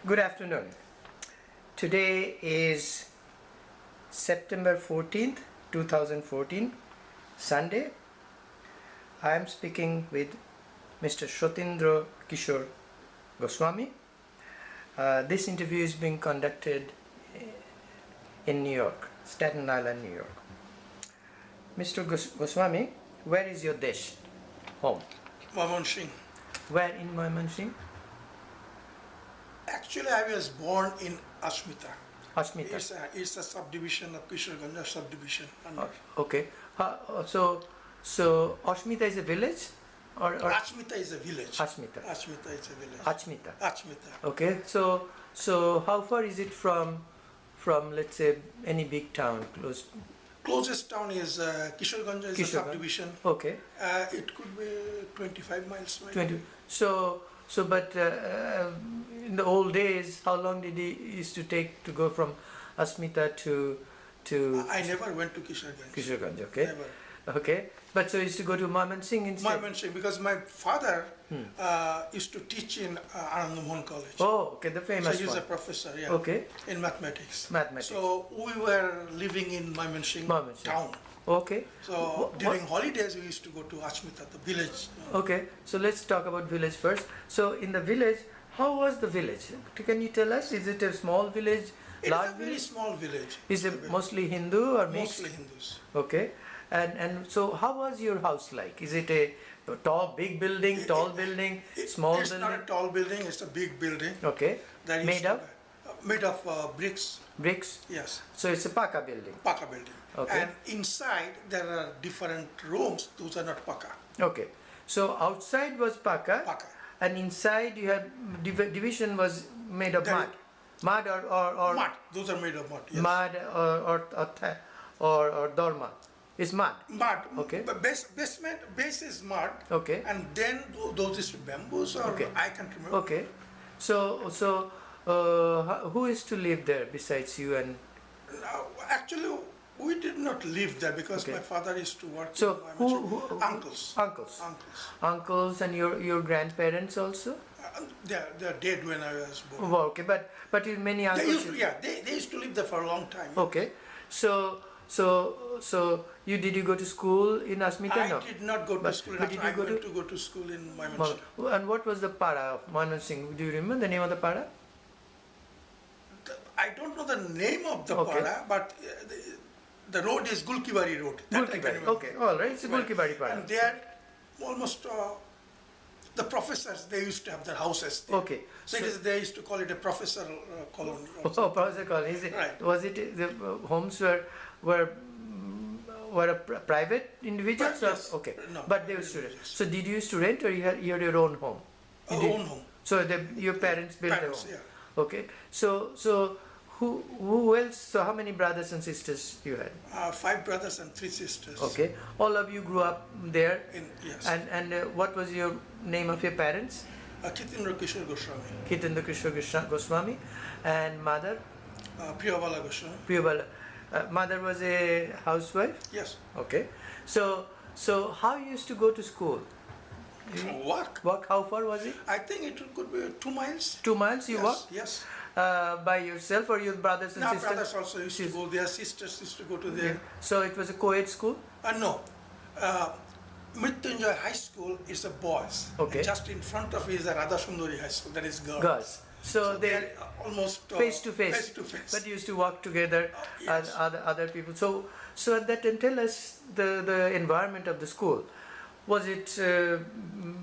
Good afternoon. Today is September 14th, 2014, Sunday. I am speaking with Mr. Satindra Kishore Goswami. This interview is being conducted in New York, Staten Island, New York. Mr. Goswami, where is your desh, home? Mymensingh. Where in Mymensingh? Actually, I was born in Ashmita. Ashmita. It's a subdivision of Kishoreganja subdivision. Okay. So Ashmita is a village? Or Ashmita is a village. Ashmita. Ashmita is a village. Ashmita. Ashmita. Okay. So how far is it from let's say any big town close? Closest town is Kishoreganja is a subdivision. Okay. It could be 25 miles away. 20. But in the old days, how long did it used to take to go from Ashmita to? I never went to Kishoreganja. Kishoreganja, okay. Never. Okay. But so you used to go to Mymensingh instead? Mymensingh, because my father used to teach in Anand Mohan College. Oh, okay, the famous one. So he's a professor, yeah. Okay. In mathematics. Mathematics. So we were living in Mymensingh town. Okay. So during holidays we used to go to Ashmita, the village. Okay. So let's talk about village first. So in the village, how was the village? Can you tell us? Is it a small village? It's large a very village? small village. Is it mostly Hindu or mixed? Mostly Hindus. Okay. And so how was your house like? Is it a tall, big building, small building? It's not a tall building, it's a big building. Okay. That Made of? Made of bricks. Bricks? Yes. So it's a Paka building? Paka building. Okay. And inside there are different rooms, those are not Paka. Okay. So outside was Paka. Paka. And inside you had division was made of mud. Mud or mud. Those are made of mud. Yes. Mud or dorma. It's mud. Mud. Okay. But base is mud. Okay. And then those is bamboos or I can't remember. Okay. So who is to live there besides you and? No, actually, we did not live there because my father used to work. So who? Uncles. Uncles and your grandparents also? They're dead when I was born. Oh, okay, but many uncles. They used to live there for a long time. Okay, so did you go to school in Ashmita? I did not go to school. But did you went to go to school in Mymensingh. And what was the para of Mymensingh? Do you remember the name of the para? I don't know the name of the para, but the road is Gulkibari Road. Gulkibari. Okay, all right. It's a Gulkibari para. And there, almost the professors, they used to have their houses there. Okay. So they used to call it a professor colony. Oh, professor colony. Is it? Right. Was it the homes were a private individuals? Yes. Okay. No. But they were students. So did you used to rent or you had your own home? Own home. So your parents built a home. Yeah. Okay. So who else? So how many brothers and sisters you had? 5 brothers and 3 sisters. Okay. All of you grew up there. Yes. And what was your name of your parents? Satindra Kishore Goswami. Satindra Kishore Goswami. And mother? Priyabala Goswami. Priyabala. Mother was a housewife? Yes. Okay. So how you used to go to school? Walk. Walk, how far was it? I think it could be 2 miles. 2 miles you walk? Yes. By yourself or your brothers and sisters? Brothers also used to go there, sisters used to go to there. Yeah. So it was a co-ed school? No. Mrityunjay High School is a boys. Okay. And just in front of it is a Radha Sundari High School, that is girls. Girls. So they are almost face to face. Face to face. But you used to walk together as other people. So at that time, tell us the environment of the school. Was it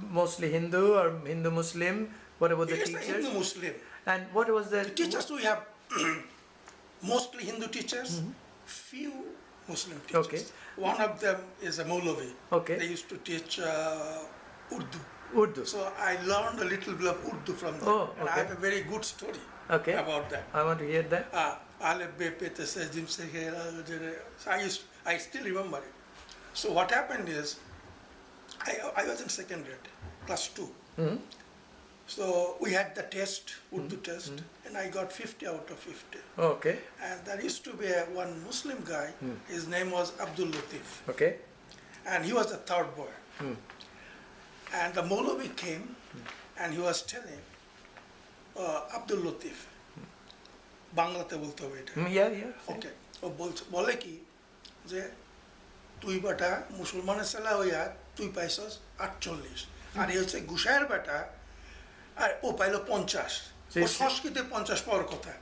mostly Hindu or Hindu Muslim? What about the teachers? It's Hindu Muslim. And what was the teachers? We have mostly Hindu teachers, few Muslim teachers. Okay. One of them is a Maulavi. Okay. They used to teach Urdu. So I learned a little bit of Urdu from them. Oh, and I have a very good story about that. I want to hear that. I still remember it. So what happened is, I was in second grade, class 2. Mm-hmm. So we had the test, Urdu test, and I got 50 out of 50. Okay. And there used to be one Muslim guy, his name was Abdul Latif. Okay. And he was the third boy. And the Maulavi came and he was telling, Abdul Latif, বাংলাতে বলতে হবে এটা। Yeah, yeah. ওকে, ও বলে কি যে তুই বেটা মুসলমানের ছেলে হইয়া তুই পাইছস 48, আর এই হচ্ছে গুসাইয়ের বেটা, আর ও পাইলো 50। ও সংস্কৃতে 50 পাওয়ার কথা,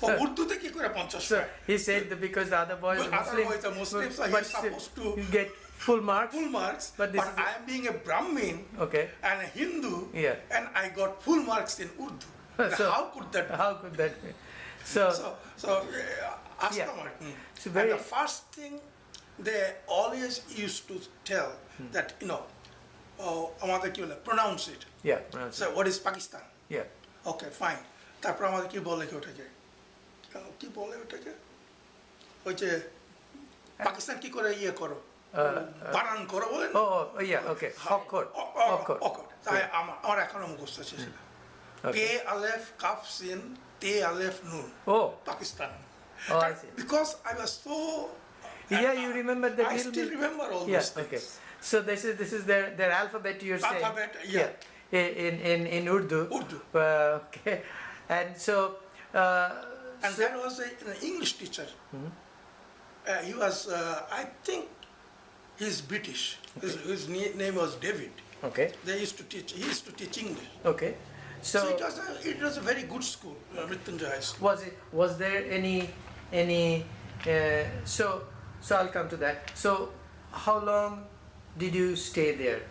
ও উর্দুতে কি করে 50 So পায়? he said that because the other boys are Other boys are Muslim, so but he's supposed to get full marks. but this is I am being a Brahmin okay. and a Hindu, Yeah. and I got full marks in Urdu. So how could that be? How could that be? So ask Yeah. them. So And very- the first thing they always used to tell that, আমাদের কি বলে, pronounce it. Yeah, pronounce So it. what is Pakistan? Yeah. Okay, fine. তারপর আমাদের কি বলে কি ওটাকে, কি বলে ওটাকে, ওই যে পাকিস্তান কি করে ইয়ে করো, বানান করো বলেন। Oh, yeah, okay. Oxford. অকট, তাই আমার এখনো মুখস্থ আছে সেটা। কে আলেফ কাফ সিন তে আলেফ নুন, Oh. Pakistan. Oh, I see. Because I was so Yeah, you remember the I little still bit? remember all Yeah, those things. okay. So this is their alphabet you're saying. Alphabet, yeah. In Urdu. Urdu. Okay. And so And there was an English teacher. He was, I think, he's British. His name was David. okay. He used to teach English. Okay. So So it was a very good school, Mrityunjay High School. was there any so I'll come to that. So how long did you stay there?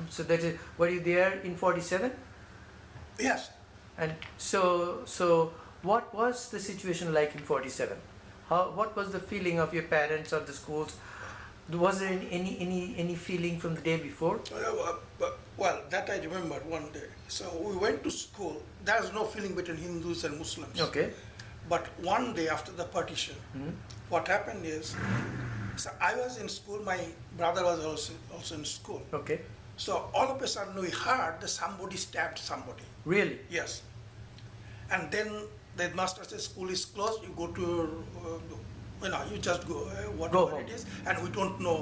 So that is, were you there in 47? Yes. And so what was the situation like in 47? What was the feeling of your parents or the schools? Was there any feeling from the day before? Well, that I remember one day. So we went to school. There's no feeling between Hindus and Muslims. Okay. But one day after the partition, what happened is, so I was in school, my brother was also in school. Okay. So all of a sudden we heard that somebody stabbed somebody. Really? Yes. And then the master said, school is closed, you go to your, you just go, whatever home. it is, and we don't know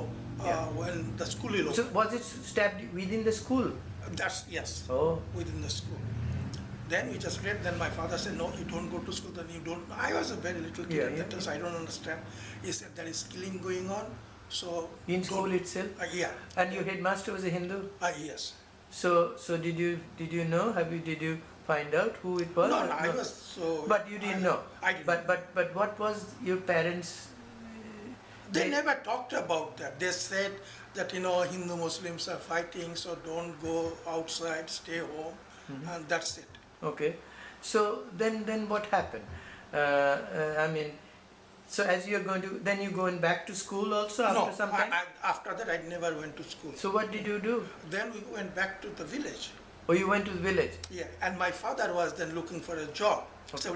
when the school will So open. was it stabbed within the school? That's, yes, Oh. within the school. Then we just read, then my father said, no, you don't go to school, then you don't. I was a very little kid Yeah, at that yeah, time, so I don't understand. He said, there is killing going on, so. In don't- school itself? Yeah. And your headmaster was a Hindu? Yes. So did you know? Did you find out who it was? No, or no, I was so. But you didn't know. I didn't. But what was your parents? They never talked about that. They said that, Hindu Muslims are fighting, so don't go outside, stay home, and that's it. Okay. So then what happened? I mean, so as you're going to, then you going back to school also after some time? After that I never went to school. So what did you do? Then we went back to the village. Oh, you went to the village? Yeah, and my father was then looking for a job. So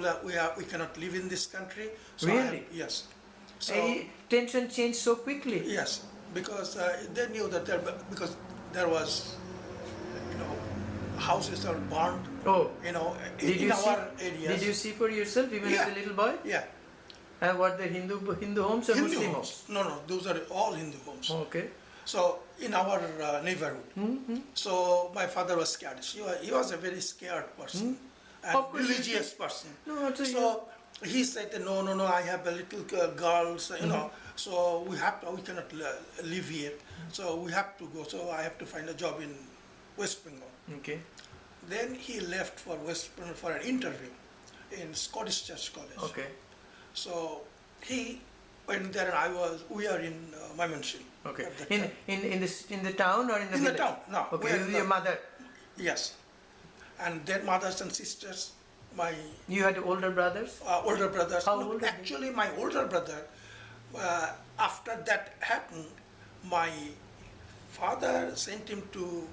we cannot live in this country. So Really? Yes. So Tension changed so quickly. yes, because they knew that because there was, houses are burned. Oh. In you our see, areas. Did you see for yourself even as a little boy? Yeah. And what, the Hindu homes or Hindu Muslim homes. No, those are all Hindu homes. Okay. So in our neighborhood. So my father was scared. He was a very scared person and Of course, religious person. No, So he said, no, I have a little girls, so we cannot live here. So we have to go. So I have to find a job in West Bengal. Okay. Then he left for West Bengal for an interview in Scottish Church College. Okay. So he went there, and we are in Mymensingh. Okay. at that In time. in the town or in the In the village? town, no, we Okay. are With in your the- mother. Yes, and their mothers and sisters, my You had older brothers? older brothers. How No, old are they? actually, my older brother, after that happened, my father sent him to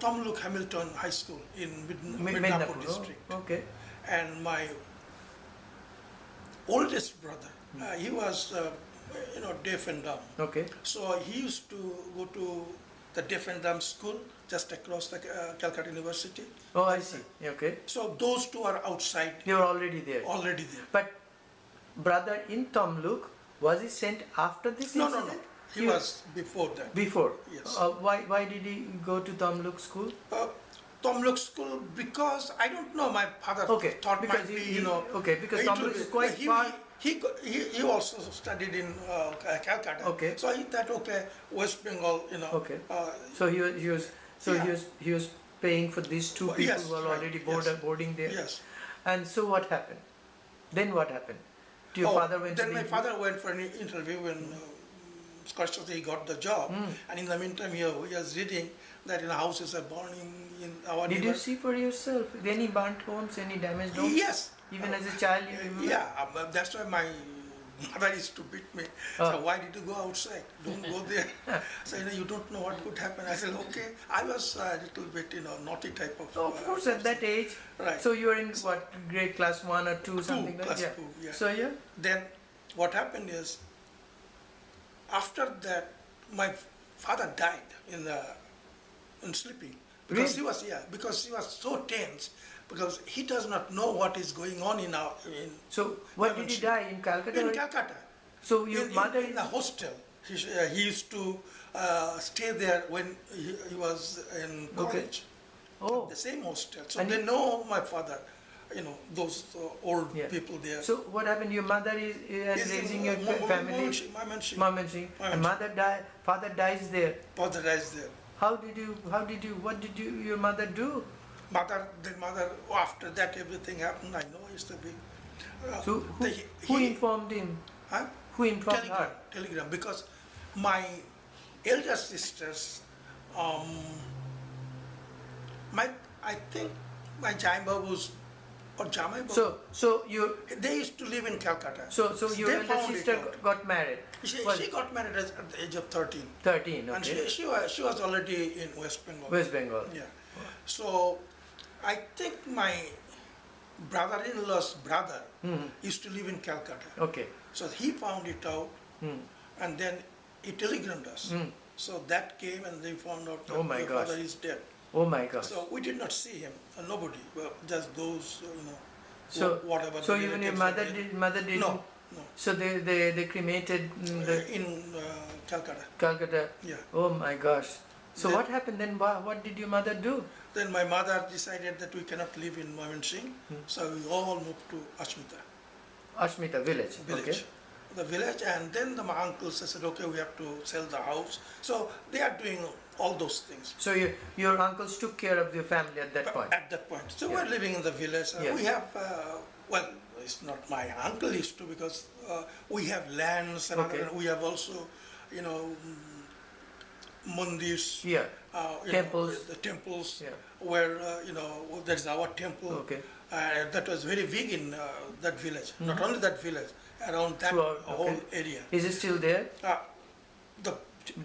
Tomluk Hamilton High School in Midnapur Midnapur. district. Oh, okay. And my oldest brother, he was, deaf and dumb. Okay. So he used to go to the deaf and dumb school just across the Calcutta University. Oh, I see. Okay. So those two are outside, You were already there. already there. But brother in Tomluk, was he sent after this No. incident? He was before that. Before? Yes. Why did he go to Tomluk school? Tamluk school, because I don't know, my father Okay, thought because might be, he- you know. okay, because it will Tamluk be- is quite he, far. he also studied in Calcutta. Okay. So he thought, okay, West Bengal, you know. Okay. Uh, So he was so Yeah. he was paying for these two people Yes, who are right, already yes. boarding there. yes. And so what happened? Then what happened? Your Oh, father went then to the my father went for an interview and he got the job. And in the meantime, he was reading that houses are burning in our Did you neighbor. see for yourself any burnt homes, any damaged homes? Yes. Even as a child, you remember? Yeah, that's why my mother used to beat me. Oh. So why did you go outside? Don't go there. So you don't know what could happen. I said, okay. I was a little bit, naughty type of. Oh, of course, at that age. Right. So you were in what, grade class 1 or 2, something like class that? two, yeah. So yeah. Then what happened is, after that, my father died in sleeping because Really? because he was so tense, because he does not know what is going on in So what did he die in Calcutta? in Calcutta. So your mother in a hostel. He used to stay there when he was in college. Oh. The same hostel. So And they he- know my father, those old Yeah. people there. So what happened? Your mother is Yes, raising your Mom- family, Mamanshi. mom and she, and mother father dies there. Father dies there. What did your mother do? Mother, after that everything happened. I know it's a big. So who informed him? Huh? Who informed her? Telegram, because my elder sisters, I think my Jaimbabu's or Jamai Babu, So you they used to live in Calcutta. so your They elder found it sister out. got married. Was She got married at the age of 13. 13. And Okay. she was already in West Bengal. West Bengal. Yeah. So I think my brother-in-law's brother used to live in Calcutta. Okay. So he found it out, Hmm. and then he telegrammed us. So that came, and they found out that Oh my your gosh. father is dead. Oh my gosh. So we did not see him, nobody, well, just those, So whatever. so the even your relatives mother didn't. No, no. So they cremated the In Calcutta. Calcutta. Yeah. Oh my gosh. So Then- what happened then? What did your mother do? Then my mother decided that we cannot live in Mymensingh, so we all moved to Ashmita Ashmita village. village. Okay. The village, and then my uncles said, okay, we have to sell the house. So they are doing all those things. So your uncles took care of your family at that point. At that point. So Yeah. we're living in the village. Yeah. We have, well, it's not my uncle used to, because we have lands, and Okay. we have also, mandirs. Yeah. Temples. The temples, Yeah. where, there's our temple. Okay. That was very big in that village. Not only that village, around that Throughout, whole okay. area. Is it still there? The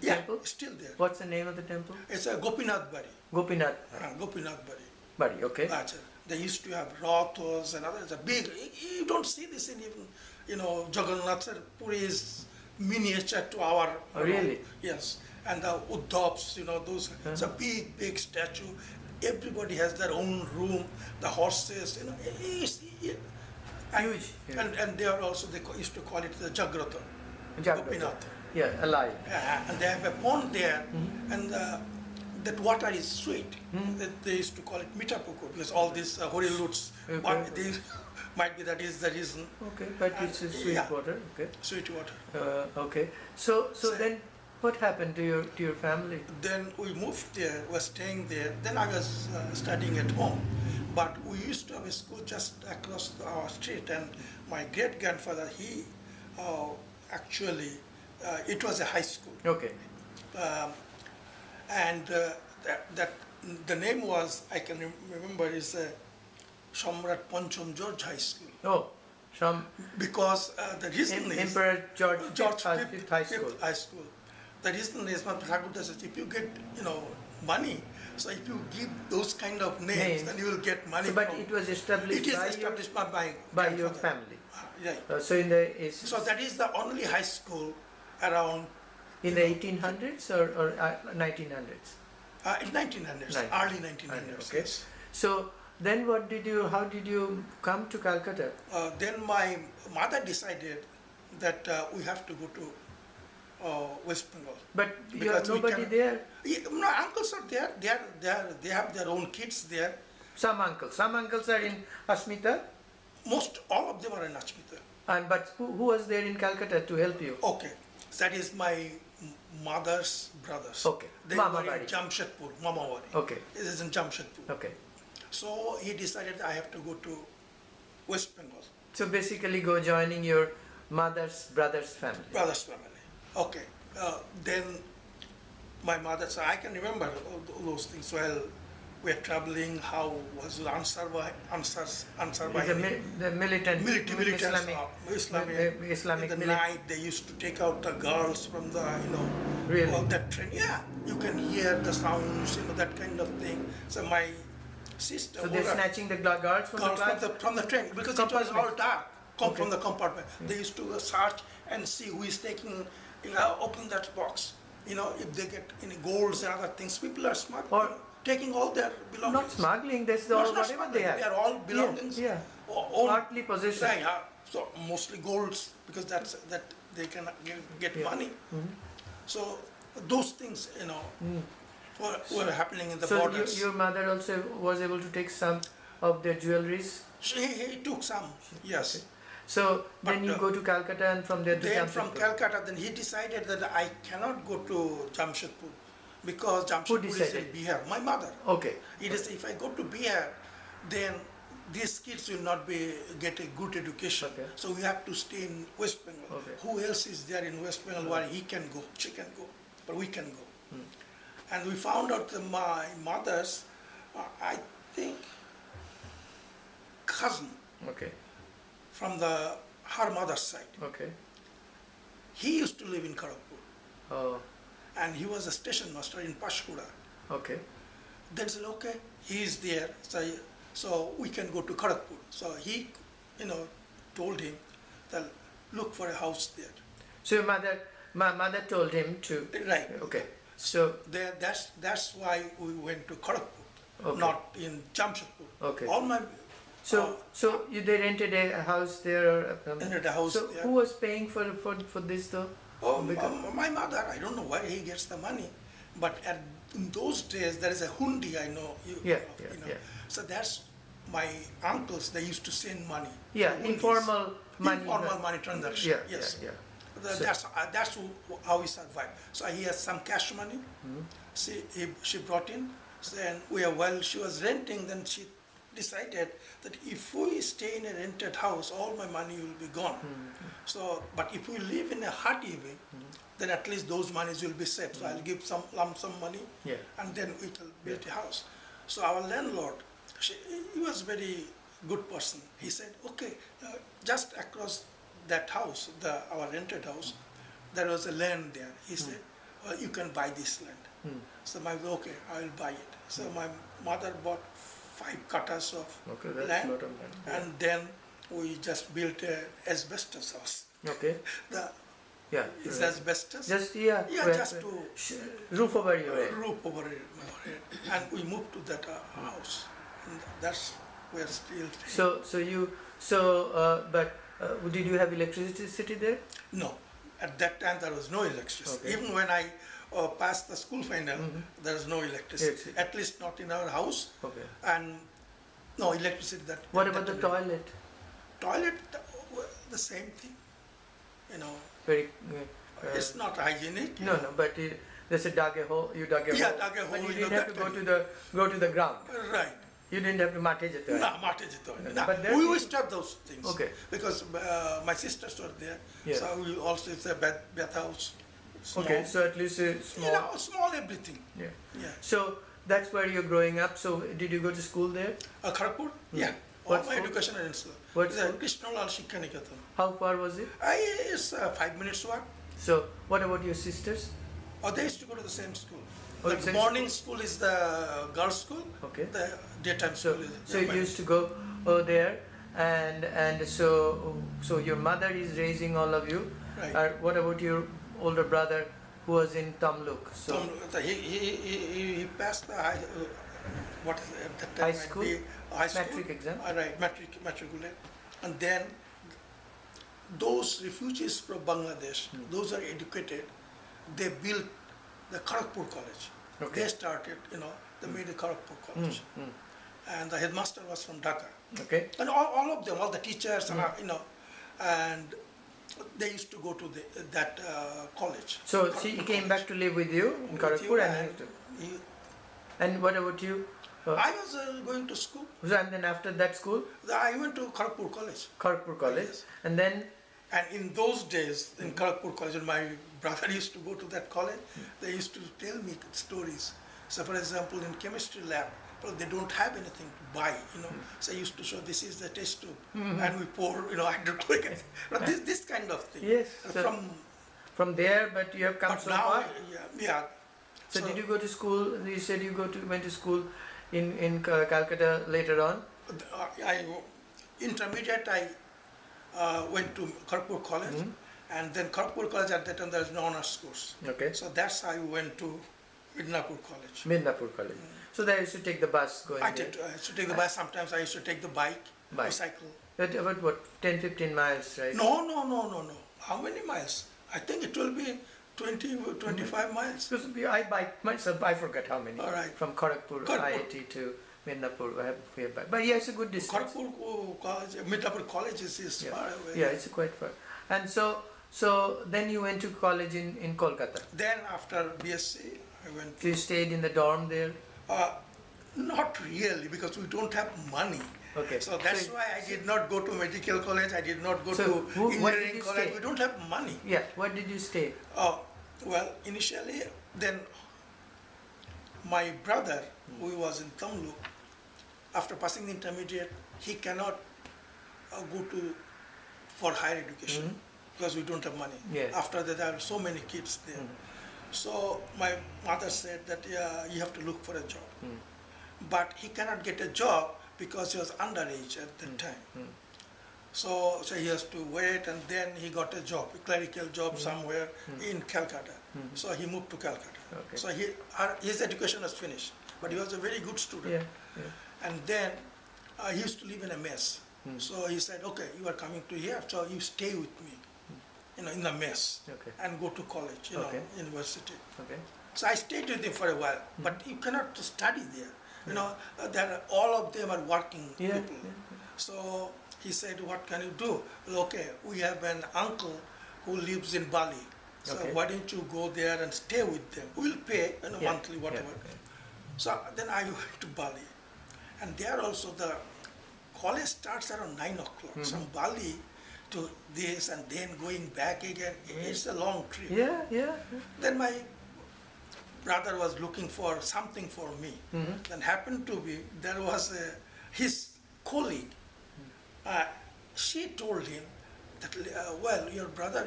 Temple? it's still there. What's the name of the temple? It's a Gopinath Bari. Gopinath Gopinath Bari. Bari. Okay. They used to have rathos and others. A big. You don't see this in even, Jagannath Puri is miniature to our. Oh, really? Yes. And the Uddhavs, those. It's a big statue. Everybody has their own room. The horses, and, Huge. Yeah. And they are also, used to call it the Jagrata. Jagrata. Gopinath. Yeah, alive. And they have a pond there, and that water is sweet. They used to call it Mitapuku, because all these horiluts, Okay. that is the reason. Okay, but it's a sweet Yeah. water. Okay. Sweet water. Okay. So then, what happened to your family? Then we moved there, was staying there. Then I was studying at home. But we used to have a school just across our street, and my great-grandfather, he actually, it was a high school. Okay. And that the name was, I can remember, is Samrat Pancham George High School. Oh, some Because the reason is Emperor George George Fifth High School. High School. The reason is, my Thakur says, if you get money, so if you give those kind of names, then you will get money. So, but from, it was established it is by established by your grandfather. family. Right. So in the is So that is the only high school around in the 1800s or 1900s. in 1900s, early 1900s. Okay. Yes. So then how did you come to Calcutta? Then my mother decided that we have to go to West Bengal. But you have Because we nobody can- there. Yeah, no, uncles are there. They have their own kids there. Some uncles are in Asmita, All of them are in Achmita. and but who was there in Calcutta to help you? Okay, that is my mother's brothers. Okay. They Mama were in Bari. Jamshedpur, Mamawari. Okay. This is in Jamshedpur. Okay. So he decided I have to go to West Bengal, So basically, go joining your mother's brother's family. brother's family. Okay, then my mother, so I can remember all those things well. We're traveling, how was the answer by The militant, military Islamic in the mili- night they used to take out the girls from the Really? that train. Yeah, you can hear the sounds, that kind of thing. So my sister So they're snatching the guards from the girls class? from the train because it was all dark. Okay. From the compartment, they used to search and see who is taking, open that box. If they get any golds and other things, people are smart. Or- Taking all their belongings. Not smuggling, that's No, all it's not whatever smuggling. they have. They are all belongings. Yeah, Own- partly possession. Right, yeah. So mostly golds because that they can get Yeah. money. So those things, were happening in the So borders. your mother also was able to take some of their jewelries. He took some, yes. So then But, you go to Calcutta and from there to Then from Jamshedpur. Calcutta, then he decided that I cannot go to Jamshedpur because Jamshedpur is in decided? Bihar. My mother. Okay. It is if I go to Bihar, then these kids will not get a good education. Okay. So we have to stay in West Bengal. Okay. Who else is there in West Bengal where he can go, she can go, but we can go. And we found out that my mother's, I think, cousin Okay. from her mother's side. Okay. He used to live in Kharagpur, Oh. and he was a station master in Pashkura. Okay. Then said, okay, he is there, so we can go to Kharagpur. So he, told him that look for a house there. So your my mother told him to. Right. Okay. So There, that's why we went to Kharagpur, Okay. not in Jamshedpur. Okay. All my they rented a house there. Or, Rented a house So there. who was paying for this though? My mother, I don't know where he gets the money, but in those days there is a hundi. I know Yeah, you yeah, know. yeah. So that's my uncles. They used to send money. Yeah, through hundis. informal money. Informal money transaction. Yeah, Yes. yeah, yeah. That's how he survived. So he has some cash money. She brought in. Then while she was renting, then she decided that if we stay in a rented house, all my money will be gone. So, but if we live in a hut even, then at least those monies will be saved. So I'll give some lump sum money, Yeah. and then we will build a house. So our landlord, he was very good person. He said, okay, just across that house, our rented house, there was a land there. He said, well, you can buy this land. So okay, I will buy it. So my mother bought 5 cutters of Okay, that's land, a lot of land. Yeah. and then we just built a asbestos house. Okay. Yeah. It's asbestos. Just Yeah, where- just to roof over your head. roof over it, and we moved to that house, and that's where still. But did you have electricity there? No, at that time there was no electricity. Okay. Even when I passed the school final, there was no electricity. Yes. At least not in our house, Okay. and no electricity. What about the toilet? Toilet? The same thing. Very. It's not hygienic. No, but there's a dug a hole. You dug a Yeah, hole. dug a But hole, you you didn't know, have to that go to the ground. Right. You didn't have to mattage it. No, mattage it on. No, But there we you- used to have those things. Okay. Because my sisters were there, Yeah. so we also it's a bath house. Small. Okay, so at least small. Small everything. Yeah. Yeah. So that's where you're growing up. So did you go to school there? Kharagpur? Yeah. What All my school? education is in school. What It's school? Krishnalal Shikha Niketan. How far was it? It's 5 minutes walk. So what about your sisters? They used to go to the same school. Oh, The it's same morning school is the girls' school. Okay. The daytime So school is. so you used to go there, and so your mother is raising all of you. Right. What about your older brother who was in Tamluk? So He passed the high, what is it, at that time High might school? be high school. Matric exam? Right, matriculate. And then those refugees from Bangladesh, those are educated, they built the Kharagpur College. Okay. They started, they made the Kharagpur College. And the headmaster was from Dhaka. Okay. And all of them, all the teachers, and they used to go to that college. So he came back to live with you in Kharagpur, and what about you? I was going to school. So, and then after that school? I went to Kharagpur College. Kharagpur College. Yes. And then? And in those days, in Kharagpur College, when my brother used to go to that college, they used to tell me stories. So for example, in chemistry lab, well, they don't have anything to buy, So I used to show this is the test tube, and we pour, hydrochloric acid. This kind of thing. Yes. So from there, but you have come so far. Yeah. So did you go to school? You said you went to school in Calcutta later on. Intermediate, I went to Kharagpur College, and then Kharagpur College at that time there was no honors course. Okay. So that's how I went to Midnapur College. Midnapur College. So there I used to take the bus going I used to take the bus. Sometimes I used to take the bike. Or cycle. About what, 10-15 miles, right? No. How many miles? I think it will be 20-25 miles. Because I bike myself, I forgot how many. All right. From Kharagpur IIT to Midnapur, we have bike. But yeah, it's a good distance. Kharagpur College, Midnapur College is far away. Yeah, it's quite far. And so then you went to college in Kolkata. Then after BSc, I went. You stayed in the dorm there? Not really, because we don't have money. Okay. So that's why I did not go to medical college. I did not go to engineering college. Stay? We don't have money. Yeah. Where did you stay? Well, initially, then my brother, who was in Tamlu, after passing the intermediate, he cannot go for higher education because we don't have money. Yeah. After that, there are so many kids there. So my mother said that you have to look for a job. But he cannot get a job because he was underage at that time. So he has to wait, and then he got a job, a clerical job somewhere in Calcutta. So he moved to Calcutta. Okay. So his education was finished, but he was a very good student. Yeah. And then he used to live in a mess. So he said, okay, you are coming to here, so you stay with me, in the mess, and go to college, university. Okay. So I stayed with him for a while, but you cannot study there. All of them are working people. So he said, what can you do? Well, okay, we have an uncle who lives in Bali. So why don't you go there and stay with them? We'll pay monthly, whatever. So then I went to Bali. And there also the college starts around 9 o'clock. From Bali to this and then going back again. It's a long trip. Yeah. Then my brother was looking for something for me. Then happened to be, there was his colleague. She told him that, well, your brother,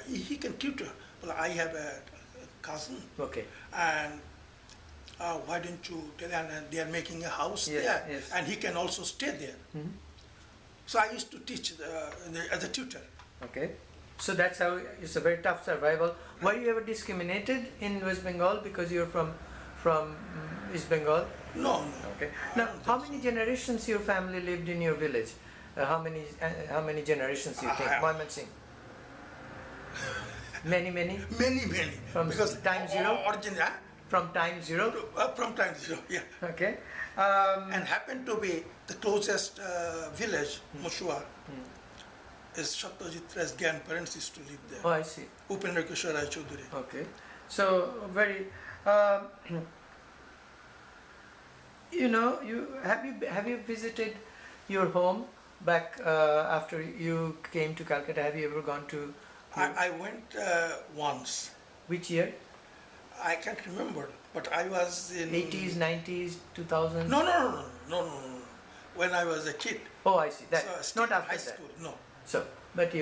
he can tutor. Well, I have a cousin. Okay. And why don't you tell him, and they are making a house there, and he can also stay there. So I used to teach as a tutor. Okay. So that's how it's a very tough survival. Were you ever discriminated in West Bengal because you're from East Bengal? No. Okay. Now, how many generations your family lived in your village? How many generations do you think? Mohammed Singh. Many. Many. From because time zero. From time zero. From time zero. Yeah. Okay. And happened to be the closest village, Mushua, is Satyajit Ray's grandparents used to live there. Oh, I see. Satindra Kishore Goswami-ISPaD. Okay. So very. Have you visited your home back after you came to Calcutta? Have you ever gone to? I went once. Which year? I can't remember, but I was in 80s, 90s, 2000s. No. When I was a kid. Oh, I see. That So not after high that. school. No. So, but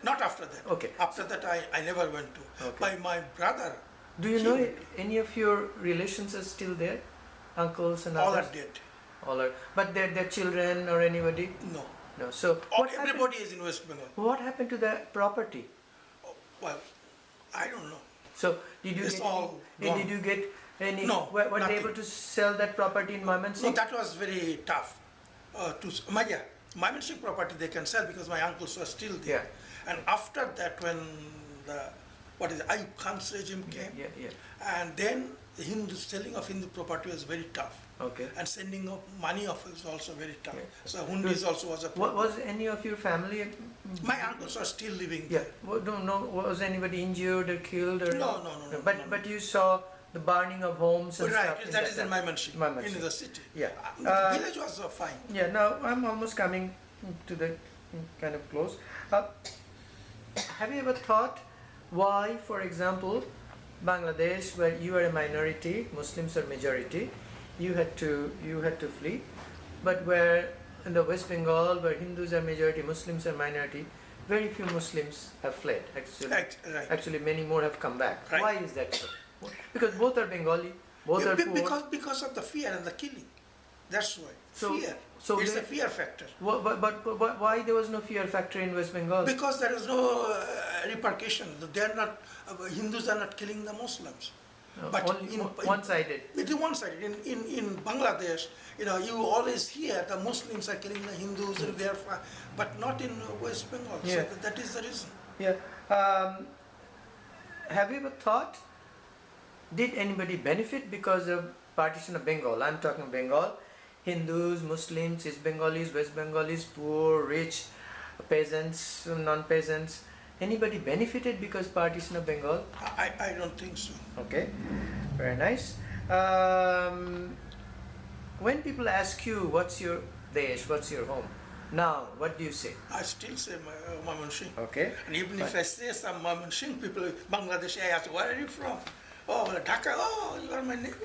Not after that. Okay. After that, I never went to. Okay. My brother. do you know any of your relations are still there? Uncles and All others? are dead. All are. But their children or anybody? No. No. So Everybody is in West Bengal. What happened to the property? Well, I don't know. So did you It's get all any, gone. did you get any? No, Were they nothing. able to sell that property in No, Mymensingh? that was very tough. My Mymensingh property they can sell because my uncles were still there. And after that, when the what is it, Ayub Khan's regime came, Yeah, yeah. and then the selling of Hindu property was very tough. Okay. And sending of money off was also very tough. Yeah. So hundis also was a problem. Was any of your family? My uncles are still living Yeah. there. No. Was anybody injured or killed or? No. But you saw the burning of homes and Right, stuff. that is in Mymensingh. Mymensingh, in the city. Yeah. The village was fine. Yeah. Now I'm almost coming to the kind of close. Have you ever thought why, for example, Bangladesh, where you are a minority, Muslims are majority, you had to flee, but where in the West Bengal, where Hindus are majority, Muslims are minority, very few Muslims have fled. Actually, Right. actually many more have come back. Right. Why is that so? Because both are Bengali, both are poor. Because of the fear and the killing. That's why. So- Fear. so it's they- a fear factor. But why there was no fear factor in West Bengal? Because there is no repercussion. They are not, Hindus are not killing the Muslims. But Only one-sided. It is one-sided. In Bangladesh, you always hear the Muslims are killing the Hindus, and therefore, but not in West Bengal. Yeah. So that is the reason. Yeah. Have you ever thought, did anybody benefit because of partition of Bengal? I'm talking Bengal, Hindus, Muslims, East Bengalis, West Bengalis, poor, rich, peasants, non-peasants. Anybody benefited because partition of Bengal? I don't think so. Okay, very nice. When people ask you, what's your desh, what's your home? Now, what do you say? I still say Mymensingh. Okay. And even if I say some Mymensingh people, Bangladesh, I ask, where are you from? Oh, well, Dhaka, oh, you are my neighbor.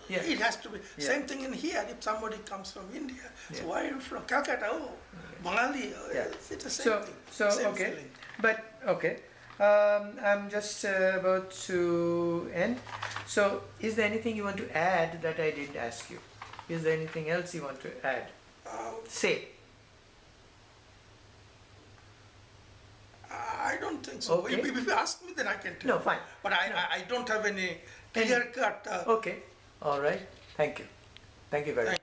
Yeah. It has to be. Yeah. Same thing in here, if somebody comes from India. So Yeah. where are you from? Calcutta, oh, Bengali, oh, Yeah. it's the same thing. So same okay, feeling. but okay. I'm just about to end. So, is there anything you want to add that I didn't ask you? Is there anything else you want to add? Say. I don't think so. Okay. If you ask me, then I can tell. No, fine. But I don't have any clear cut. Okay. All right. Thank you. Thank you very much.